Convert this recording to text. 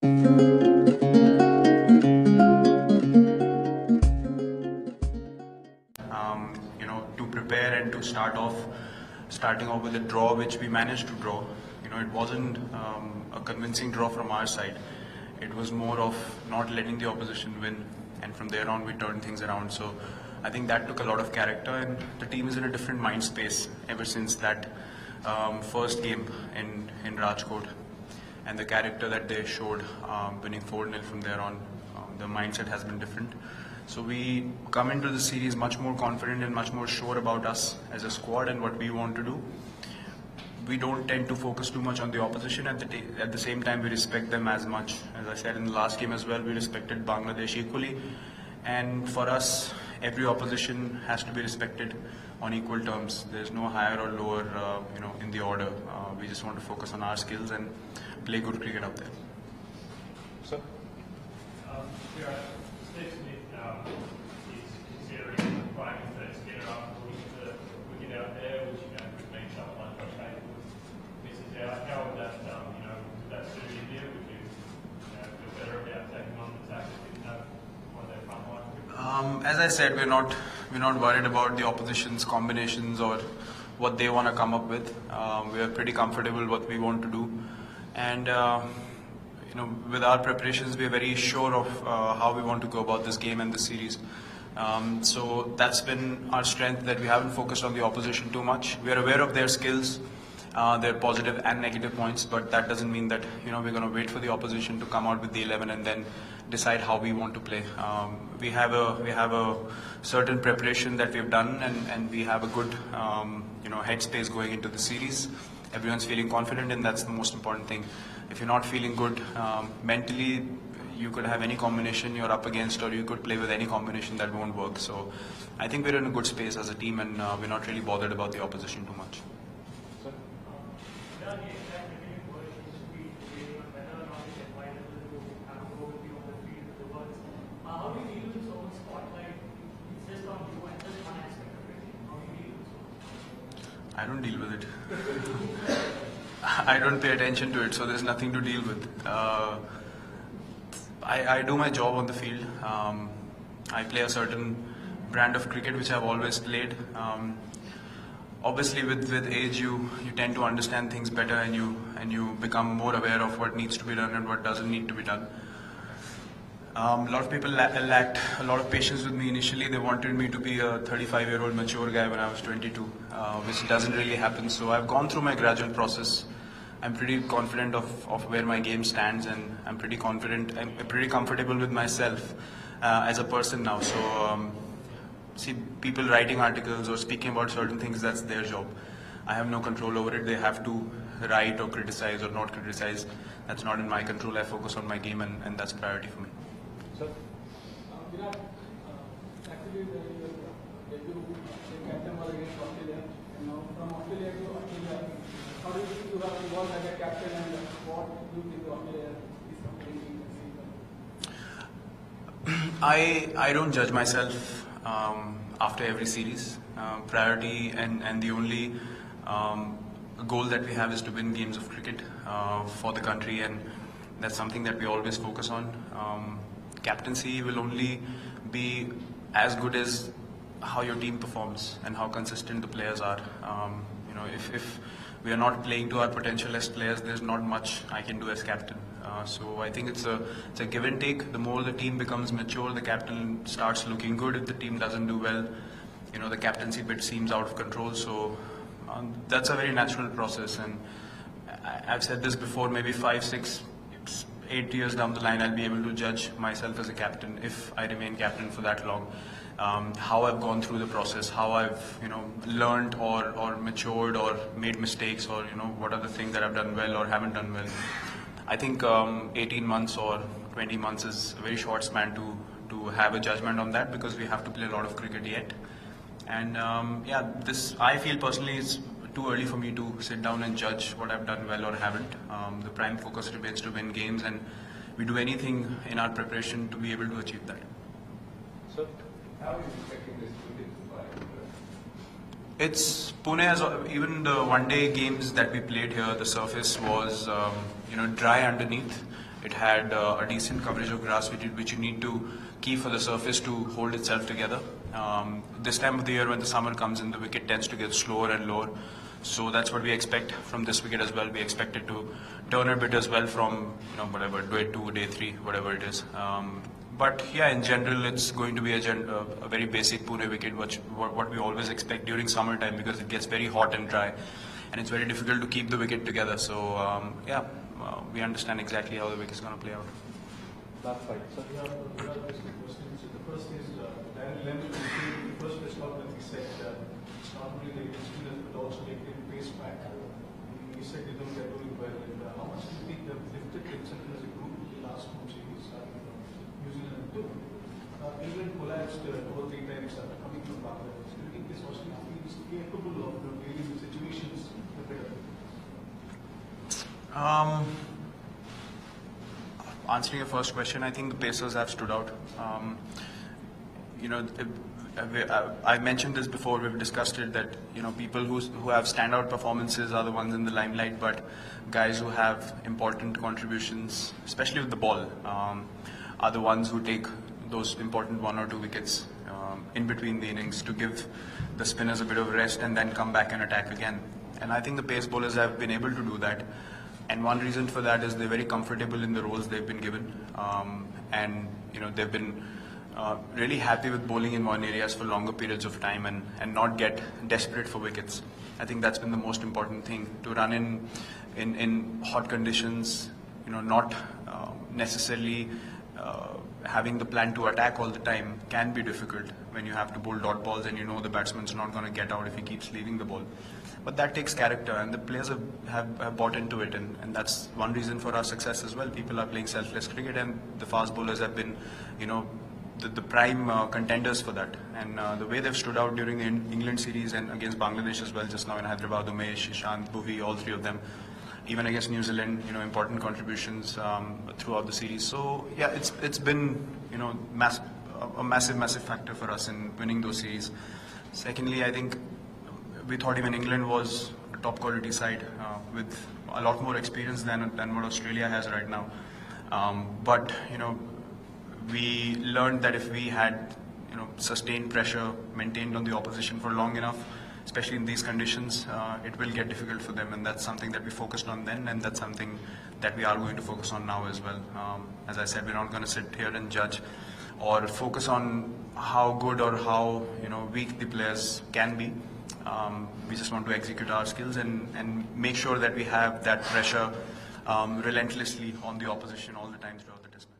To prepare and to starting off with a draw, which we managed to draw. It wasn't a convincing draw from our side. It was more of not letting the opposition win, and from there on we turned things around. So I think that took a lot of character, and the team is in a different mind space ever since that first game in Rajkot, and the character that they showed, winning 4-0 from there on. The mindset has been different. So we come into the series much more confident and much more sure about us as a squad and what we want to do. We don't tend to focus too much on the opposition. At the same time, we respect them as much. As I said in the last game as well, we respected Bangladesh equally. And for us, every opposition has to be respected on equal terms. There's no higher or lower, in the order. We just want to focus on our skills and play good cricket out there. Sir? Steve Smith is considering playing the first hitter after the wicket out there, which could mean something like Coach misses out. How would that, would that suit you? Would you feel better about taking on the task if you have one of their front line? As I said, we're not worried about the opposition's combinations or what they want to come up with. We are pretty comfortable what we want to do, and with our preparations, we are very sure of how we want to go about this game and this series. So that's been our strength, that we haven't focused on the opposition too much. We are aware of their skills, their positive and negative points, but that doesn't mean that we're going to wait for the opposition to come out with the 11 and then decide how we want to play. We have a certain preparation that we've done, and we have a good headspace going into the series. Everyone's feeling confident, and that's the most important thing. If you're not feeling good mentally, you could have any combination you're up against, or you could play with any combination that won't work. So I think we're in a good space as a team, and we're not really bothered about the opposition too much. Sir? How do you deal with so much spotlight? It's just on you and just one aspect of it. How do you deal with so much? I don't deal with it. I don't pay attention to it, so there's nothing to deal with. I do my job on the field. I play a certain brand of cricket which I've always played. Obviously, with age, you tend to understand things better, and you become more aware of what needs to be done and what doesn't need to be done. A lot of people lacked a lot of patience with me initially. They wanted me to be a 35-year-old mature guy when I was 22, which doesn't really happen. So I've gone through my gradual process. I'm pretty confident of where my game stands, and I'm pretty comfortable with myself as a person now. So see, people writing articles or speaking about certain things, that's their job. I have no control over it. They have to write or criticize or not criticize. That's not in my control. I focus on my game, and that's a priority for me. Sir? Virat, actually the debut captain was against Australia, and now from Australia to Australia, how do you think you have evolved as a captain, and what do you think Australia is completely I don't judge myself after every series. Priority and the only goal that we have is to win games of cricket for the country, and that's something that we always focus on. Captaincy will only be as good as how your team performs and how consistent the players are. If we are not playing to our potential as players, there's not much I can do as captain. So I think it's a give and take. The more the team becomes mature, the captain starts looking good. If the team doesn't do well, the captaincy bit seems out of control. So that's a very natural process, and I've said this before, maybe 5, 6, 8 years down the line, I'll be able to judge myself as a captain, if I remain captain for that long. How I've gone through the process, how I've learned or matured or made mistakes, or what are the things that I've done well or haven't done well. I think 18 months or 20 months is a very short span to have a judgment on that, because we have to play a lot of cricket yet. And I feel personally it's too early for me to sit down and judge what I've done well or haven't. The prime focus remains to win games, and we do anything in our preparation to be able to achieve that. Sir? How are you expecting this to be? It's Pune. Even the one-day games that we played here, the surface was dry underneath. It had a decent coverage of grass, which you need to keep for the surface to hold itself together. This time of the year when the summer comes in, the wicket tends to get slower and lower. So that's what we expect from this wicket as well. We expect it to turn a bit as well from whatever, day 2, day 3, whatever it is. But yeah, in general, it's going to be a very basic Pune wicket, what we always expect during summertime, because it gets very hot and dry, and it's very difficult to keep the wicket together. So we understand exactly how the wicket is going to play out. Last fight, sir. Yeah, there are just two questions. The first is Daniel Lemon, in the first press conference, he said it's not only the experience but also the pace back. He said they're doing well. And how much do you think they've lifted themselves as a group in the last 2 series, New Zealand and 2? England collapsed 2 or 3 times coming from Bangladesh. Do you think this Australian team is capable of dealing with situations better? Answering your first question, I think the Pacers have stood out. I mentioned this before, we've discussed it, that people who have standout performances are the ones in the limelight, but guys who have important contributions, especially with the ball, are the ones who take those important 1 or 2 wickets in between the innings to give the spinners a bit of rest and then come back and attack again. And I think the pace bowlers have been able to do that. And one reason for that is they're very comfortable in the roles they've been given, and they've been really happy with bowling in one areas for longer periods of time and not get desperate for wickets. I think that's been the most important thing, to run in hot conditions, not necessarily having the plan to attack all the time can be difficult when you have to bowl dot balls and the batsman's not going to get out if he keeps leaving the ball. But that takes character, and the players have bought into it, and that's one reason for our success as well. People are playing selfless cricket, and the fast bowlers have been, the prime contenders for that. And the way they've stood out during the England series and against Bangladesh as well, just now in Hyderabad, Umesh, Ishant, Bhuvi, all 3 of them, even against New Zealand, important contributions throughout the series. So yeah, it's been a massive factor for us in winning those series. Secondly, I think we thought even England was a top quality side with a lot more experience than what Australia has right now. But we learned that if we had sustained pressure maintained on the opposition for long enough, especially in these conditions, it will get difficult for them, and that's something that we focused on then, and that's something that we are going to focus on now as well. As I said, we're not going to sit here and judge or focus on how good or how weak the players can be. We just want to execute our skills and make sure that we have that pressure relentlessly on the opposition all the time throughout the test match.